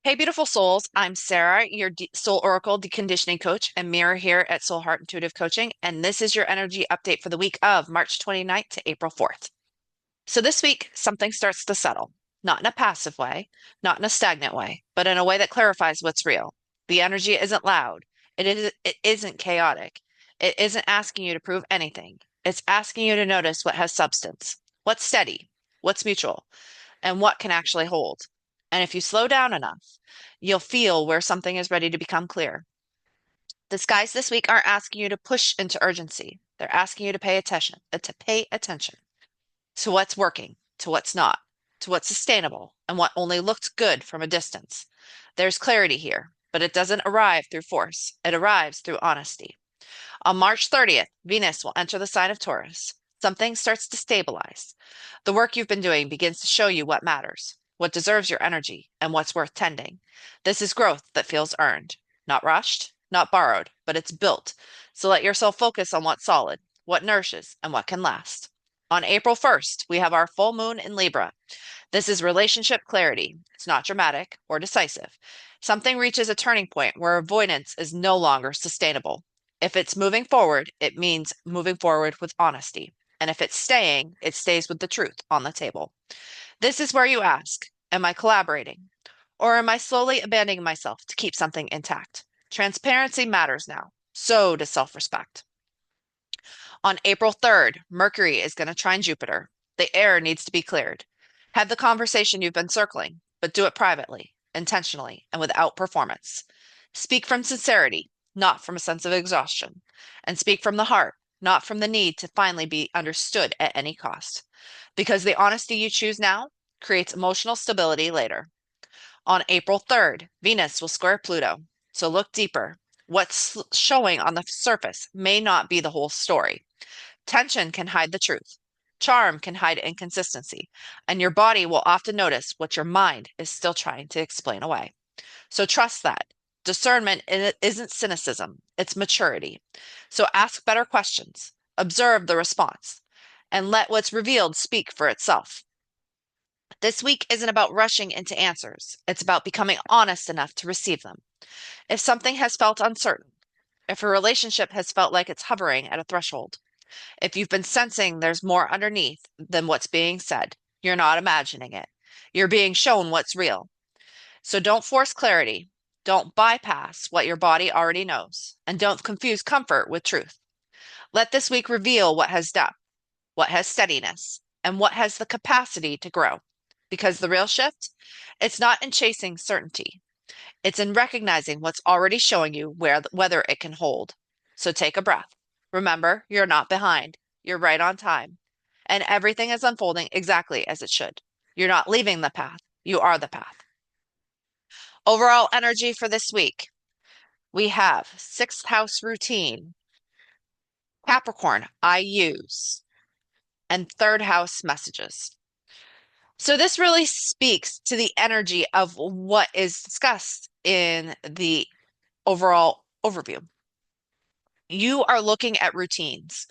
Hey, beautiful souls. I'm Sarah, your Soul Oracle Deconditioning Coach and mirror here at Soul Heart Intuitive Coaching. And this is your energy update for the week of March 29th to April 4th. So this week, something starts to settle, not in a passive way, not in a stagnant way, but in a way that clarifies what's real. The energy isn't loud. It isn't chaotic. It isn't asking you to prove anything. It's asking you to notice what has substance, what's steady, what's mutual, and what can actually hold. And if you slow down enough, you'll feel where something is ready to become clear. The skies this week aren't asking you to push into urgency. They're asking you to pay attention to what's working, to what's not, to what's sustainable, and what only looked good from a distance. There's clarity here, but it doesn't arrive through force. It arrives through honesty. On March 30th, Venus will enter the sign of Taurus. Something starts to stabilize. The work you've been doing begins to show you what matters, what deserves your energy, and what's worth tending. This is growth that feels earned, not rushed, not borrowed, but it's built. So let yourself focus on what's solid, what nourishes, and what can last. On April 1st, we have our full moon in Libra. This is relationship clarity. It's not dramatic or decisive. Something reaches a turning point where avoidance is no longer sustainable. If it's moving forward, it means moving forward with honesty. And if it's staying, it stays with the truth on the table. This is where you ask, am I collaborating? Or am I slowly abandoning myself to keep something intact? Transparency matters now. So does self-respect. On April 3rd, Mercury is going to trine Jupiter. The air needs to be cleared. Have the conversation you've been circling, but do it privately, intentionally, and without performance. Speak from sincerity, not from a sense of exhaustion. And speak from the heart, not from the need to finally be understood at any cost. Because the honesty you choose now creates emotional stability later. On April 3rd, Venus will square Pluto. So look deeper. What's showing on the surface may not be the whole story. Tension can hide the truth. Charm can hide inconsistency, and your body will often notice what your mind is still trying to explain away. So trust that. Discernment isn't cynicism, it's maturity. So ask better questions, observe the response, and let what's revealed speak for itself. This week isn't about rushing into answers, it's about becoming honest enough to receive them. If something has felt uncertain, if a relationship has felt like it's hovering at a threshold, if you've been sensing there's more underneath than what's being said, you're not imagining it. You're being shown what's real. So don't force clarity. Don't bypass what your body already knows. And don't confuse comfort with truth. Let this week reveal what has depth, what has steadiness, and what has the capacity to grow. Because the real shift, it's not in chasing certainty. It's in recognizing what's already showing you whether it can hold. So take a breath. Remember, you're not behind. You're right on time. And everything is unfolding exactly as it should. You're not leaving the path. You are the path. Overall energy for this week. We have sixth house routine, Capricorn, I use, and third house messages. So this really speaks to the energy of what is discussed in the overall overview. You are looking at routines.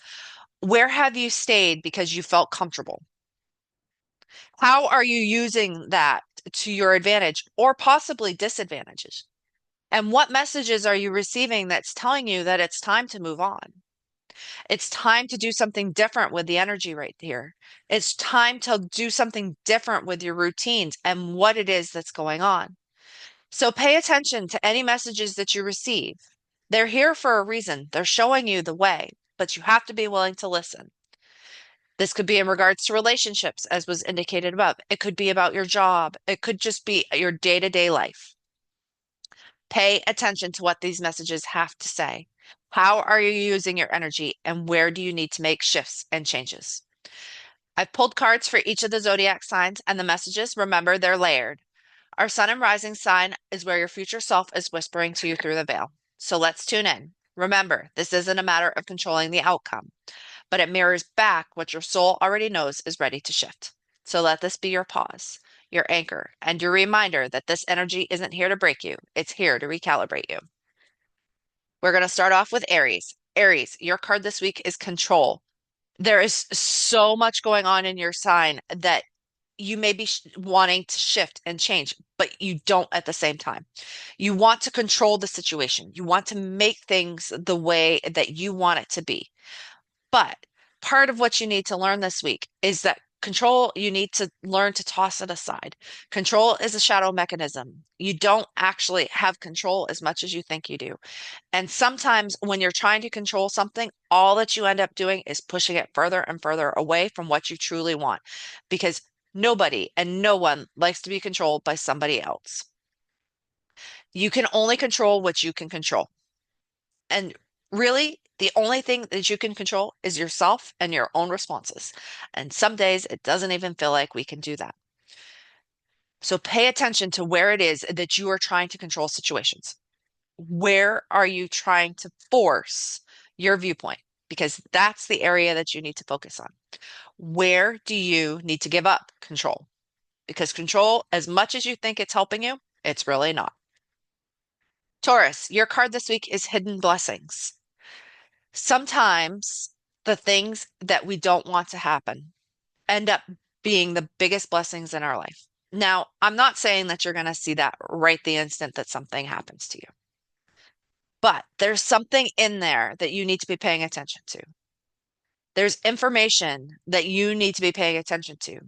Where have you stayed because you felt comfortable? How are you using that to your advantage or possibly disadvantages? And what messages are you receiving that's telling you that it's time to move on? It's time to do something different with the energy right here. It's time to do something different with your routines and what it is that's going on. So pay attention to any messages that you receive. They're here for a reason. They're showing you the way, but you have to be willing to listen. This could be in regards to relationships, as was indicated above. It could be about your job. It could just be your day-to-day life. Pay attention to what these messages have to say. How are you using your energy and where do you need to make shifts and changes? I've pulled cards for each of the zodiac signs and the messages. Remember, they're layered. Our sun and rising sign is where your future self is whispering to you through the veil. So let's tune in. Remember, this isn't a matter of controlling the outcome, but it mirrors back what your soul already knows is ready to shift. So let this be your pause, your anchor, and your reminder that this energy isn't here to break you, it's here to recalibrate you. We're going to start off with Aries. Aries, your card this week is control. There is so much going on in your sign that you may be wanting to shift and change, but you don't at the same time. You want to control the situation. You want to make things the way that you want it to be. But part of what you need to learn this week is that control, you need to learn to toss it aside. Control is a shadow mechanism. You don't actually have control as much as you think you do. And sometimes when you're trying to control something, all that you end up doing is pushing it further and further away from what you truly want because nobody and no one likes to be controlled by somebody else. You can only control what you can control. And really, the only thing that you can control is yourself and your own responses. And some days it doesn't even feel like we can do that. So pay attention to where it is that you are trying to control situations. Where are you trying to force your viewpoint? Because that's the area that you need to focus on. Where do you need to give up control? Because control, as much as you think it's helping you, it's really not. Taurus, your card this week is hidden blessings. Sometimes the things that we don't want to happen end up being the biggest blessings in our life. Now, I'm not saying that you're going to see that right the instant that something happens to you, but there's something in there that you need to be paying attention to. There's information that you need to be paying attention to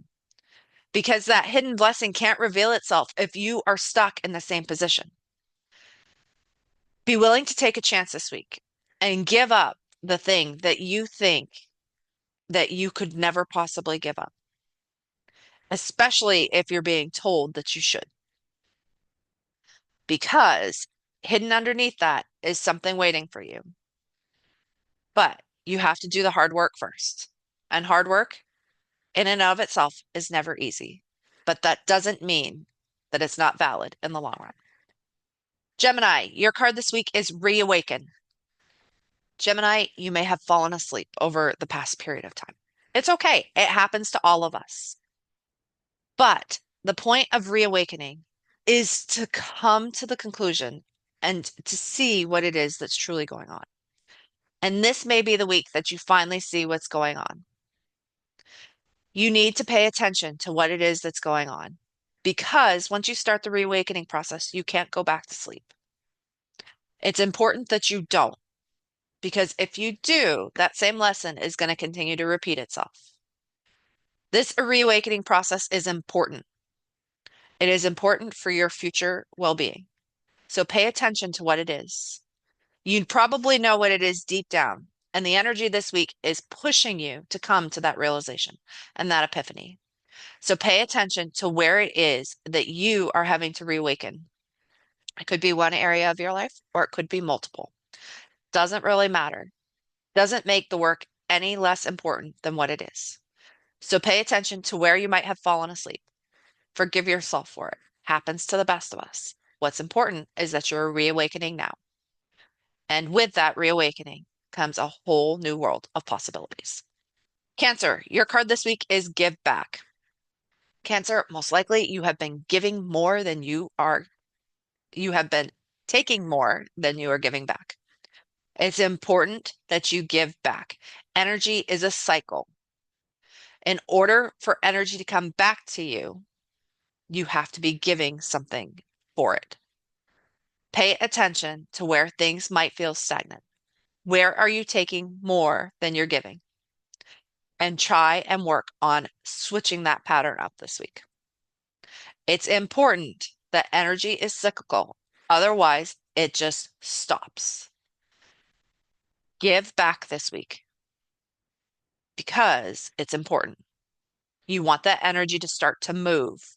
because that hidden blessing can't reveal itself if you are stuck in the same position. Be willing to take a chance this week and give up the thing that you think that you could never possibly give up, especially if you're being told that you should, because hidden underneath that is something waiting for you. But you have to do the hard work first. And hard work in and of itself is never easy. But that doesn't mean that it's not valid in the long run. Gemini, your card this week is reawaken. Gemini, you may have fallen asleep over the past period of time. It's okay. It happens to all of us. But the point of reawakening is to come to the conclusion and to see what it is that's truly going on. And this may be the week that you finally see what's going on. You need to pay attention to what it is that's going on because once you start the reawakening process, you can't go back to sleep. It's important that you don't because if you do, that same lesson is going to continue to repeat itself. This reawakening process is important. It is important for your future well-being. So pay attention to what it is. You probably know what it is deep down. And the energy this week is pushing you to come to that realization and that epiphany. So pay attention to where it is that you are having to reawaken. It could be one area of your life or it could be multiple. Doesn't really matter. Doesn't make the work any less important than what it is. So pay attention to where you might have fallen asleep. Forgive yourself for it. Happens to the best of us. What's important is that you're reawakening now. And with that reawakening comes a whole new world of possibilities. Cancer, your card this week is give back. Cancer, most likely you have been giving more than you have been taking more than you are giving back. It's important that you give back. Energy is a cycle. In order for energy to come back to you, you have to be giving something for it. Pay attention to where things might feel stagnant. Where are you taking more than you're giving? And try and work on switching that pattern up this week. It's important that energy is cyclical. Otherwise, it just stops. Give back this week because it's important. You want that energy to start to move.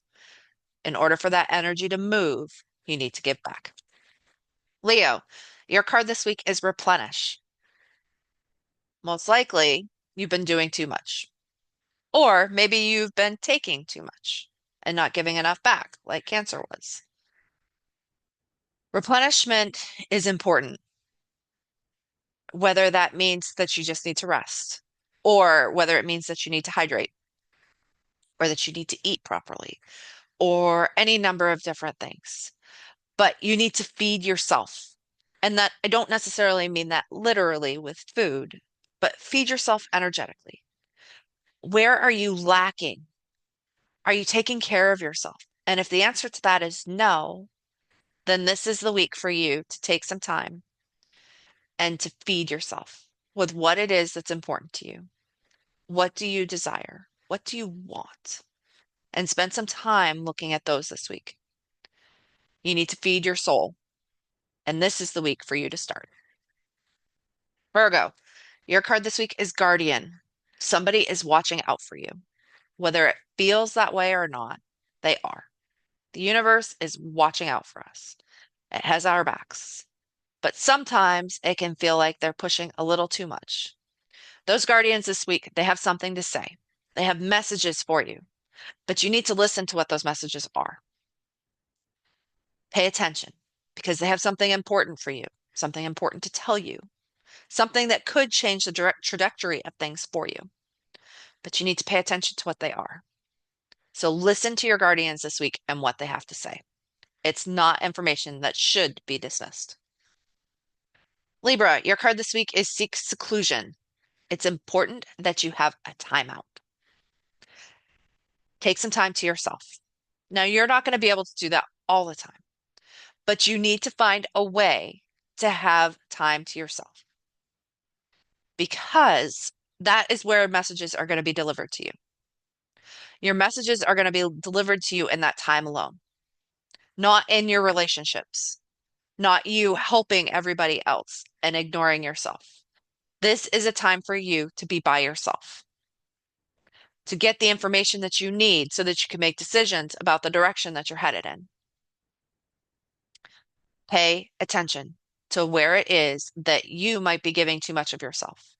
In order for that energy to move, you need to give back. Leo, your card this week is replenish. Most likely, you've been doing too much. Or maybe you've been taking too much and not giving enough back, like Cancer was. Replenishment is important, whether that means that you just need to rest, or whether it means that you need to hydrate, or that you need to eat properly, or any number of different things. But you need to feed yourself. And that I don't necessarily mean that literally with food, but feed yourself energetically. Where are you lacking? Are you taking care of yourself? And if the answer to that is no, then this is the week for you to take some time and to feed yourself with what it is that's important to you. What do you desire? What do you want? And spend some time looking at those this week. You need to feed your soul, and this is the week for you to start. Virgo, your card this week is Guardian. Somebody is watching out for you. Whether it feels that way or not, they are. The universe is watching out for us. It has our backs. But sometimes it can feel like they're pushing a little too much. Those guardians this week, they have something to say. They have messages for you, but you need to listen to what those messages are. Pay attention because they have something important for you, something important to tell you, something that could change the direct trajectory of things for you. But you need to pay attention to what they are. So listen to your guardians this week and what they have to say. It's not information that should be dismissed. Libra, your card this week is Seek Seclusion. It's important that you have a timeout. Take some time to yourself. Now, you're not going to be able to do that all the time, but you need to find a way to have time to yourself because that is where messages are going to be delivered to you. Your messages are going to be delivered to you in that time alone, not in your relationships, not you helping everybody else and ignoring yourself. This is a time for you to be by yourself, to get the information that you need so that you can make decisions about the direction that you're headed in. Pay attention to where it is that you might be giving too much of yourself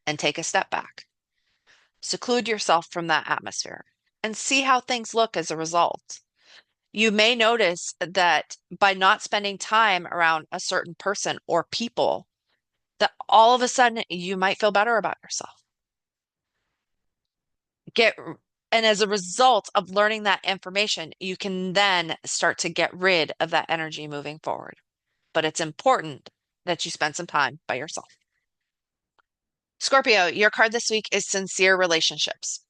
and take a step back. Seclude yourself from that atmosphere and see how things look as a result. You may notice that by not spending time around a certain person or people, that all of a sudden you might feel better about yourself. Get and as a result of learning that information, you can then start to get rid of that energy moving forward. But it's important that you spend some time by yourself. Scorpio, your card this week is Sincere Relationships.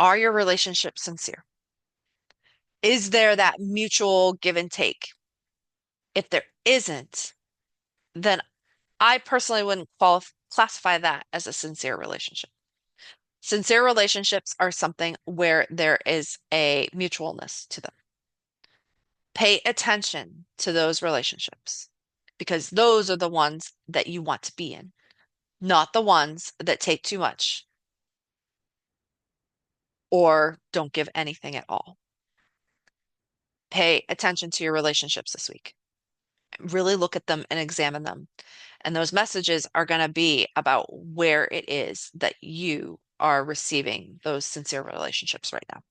Are your relationships sincere? Is there that mutual give and take? If there isn't, then I personally wouldn't classify that as a sincere relationship. Sincere relationships are something where there is a mutualness to them. Pay attention to those relationships because those are the ones that you want to be in, not the ones that take too much or don't give anything at all. Pay attention to your relationships this week. Really look at them and examine them. And those messages are going to be about where it is that you are receiving those sincere relationships right now.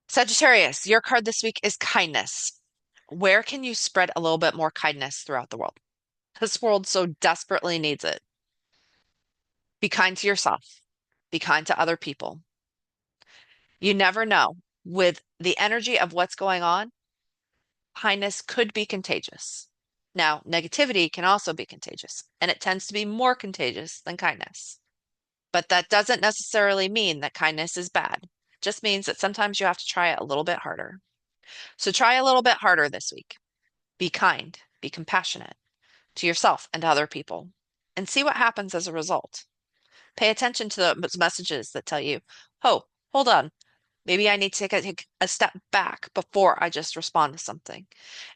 Sagittarius, your card this week is kindness. Where can you spread a little bit more kindness throughout the world? This world so desperately needs it. Be kind to yourself. Be kind to other people. You never know. With the energy of what's going on, kindness could be contagious. Now, negativity can also be contagious, and it tends to be more contagious than kindness. But that doesn't necessarily mean that kindness is bad. It just means that sometimes you have to try it a little bit harder. So try a little bit harder this week. Be kind, be compassionate to yourself and to other people, and see what happens as a result. Pay attention to the messages that tell you, oh, hold on. Maybe I need to take a step back before I just respond to something.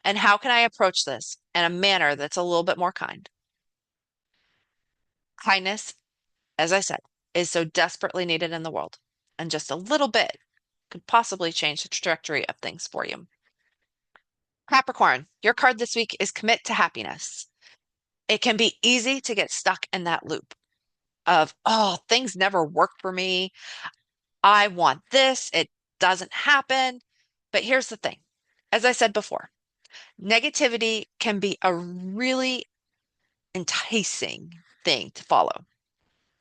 And how can I approach this in a manner that's a little bit more kind? Kindness, as I said, is so desperately needed in the world. And just a little bit could possibly change the trajectory of things for you. Capricorn, your card this week is Commit to Happiness. It can be easy to get stuck in that loop of, oh, things never work for me. I want this. It doesn't happen. But here's the thing. As I said before, negativity can be a really enticing thing to follow,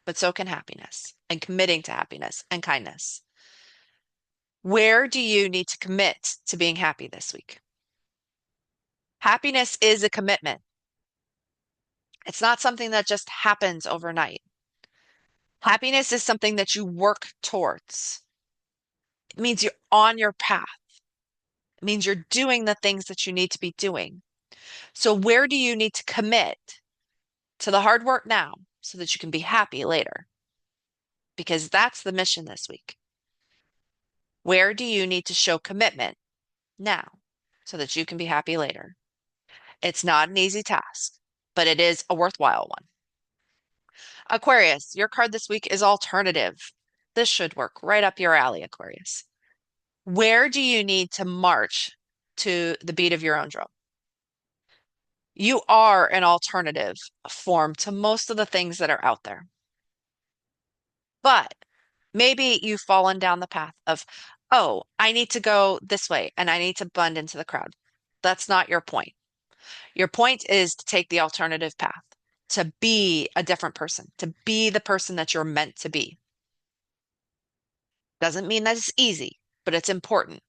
but so can happiness and committing to happiness and kindness. Where do you need to commit to being happy this week? Happiness is a commitment. It's not something that just happens overnight. Happiness is something that you work towards. It means you're on your path. It means you're doing the things that you need to be doing. So where do you need to commit to the hard work now so that you can be happy later? Because that's the mission this week. Where do you need to show commitment now so that you can be happy later? It's not an easy task, but it is a worthwhile one. Aquarius, your card this week is alternative. This should work right up your alley, Aquarius. Where do you need to march to the beat of your own drum? You are an alternative form to most of the things that are out there. But maybe you've fallen down the path of, oh, I need to go this way and I need to blend into the crowd. That's not your point. Your point is to take the alternative path, to be a different person, to be the person that you're meant to be. Doesn't mean that it's easy, but it's important.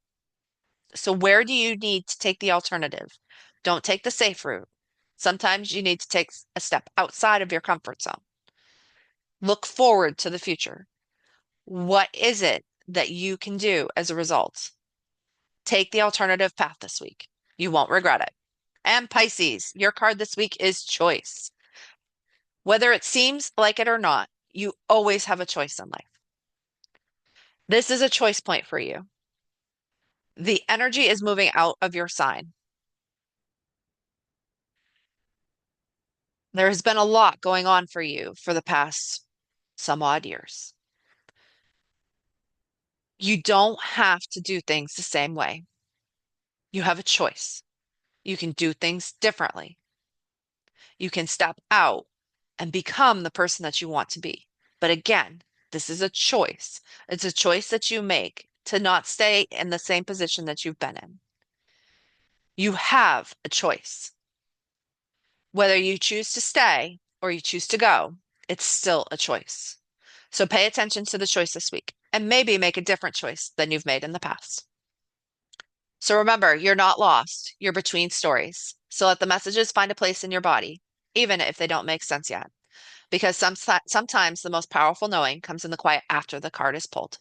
So where do you need to take the alternative? Don't take the safe route. Sometimes you need to take a step outside of your comfort zone. Look forward to the future. What is it that you can do as a result? Take the alternative path this week. You won't regret it. And Pisces, your card this week is choice. Whether it seems like it or not, you always have a choice in life. This is a choice point for you. The energy is moving out of your sign. There has been a lot going on for you for the past some odd years. You don't have to do things the same way. You have a choice. You can do things differently. You can step out and become the person that you want to be. But again, this is a choice. It's a choice that you make to not stay in the same position that you've been in. You have a choice. Whether you choose to stay or you choose to go, it's still a choice. So pay attention to the choice this week and maybe make a different choice than you've made in the past. So remember, you're not lost. You're between stories. So let the messages find a place in your body, even if they don't make sense yet. Because sometimes the most powerful knowing comes in the quiet after the card is pulled.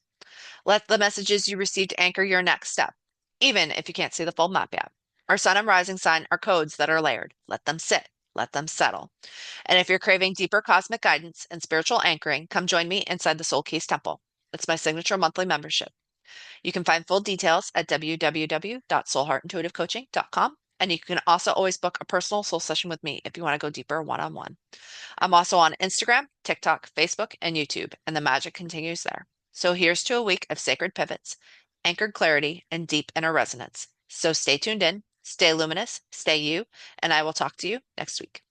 Let the messages you received anchor your next step, even if you can't see the full map yet. Our sun and rising sign are codes that are layered. Let them sit, let them settle. And if you're craving deeper cosmic guidance and spiritual anchoring, come join me inside the Soul Keys Temple. It's my signature monthly membership. You can find full details at www.soulheartintuitivecoaching.com. And you can also always book a personal soul session with me if you want to go deeper one-on-one. I'm also on Instagram, TikTok, Facebook, and YouTube, and the magic continues there. So here's to a week of sacred pivots, anchored clarity, and deep inner resonance. So stay tuned in, stay luminous, stay you, and I will talk to you next week.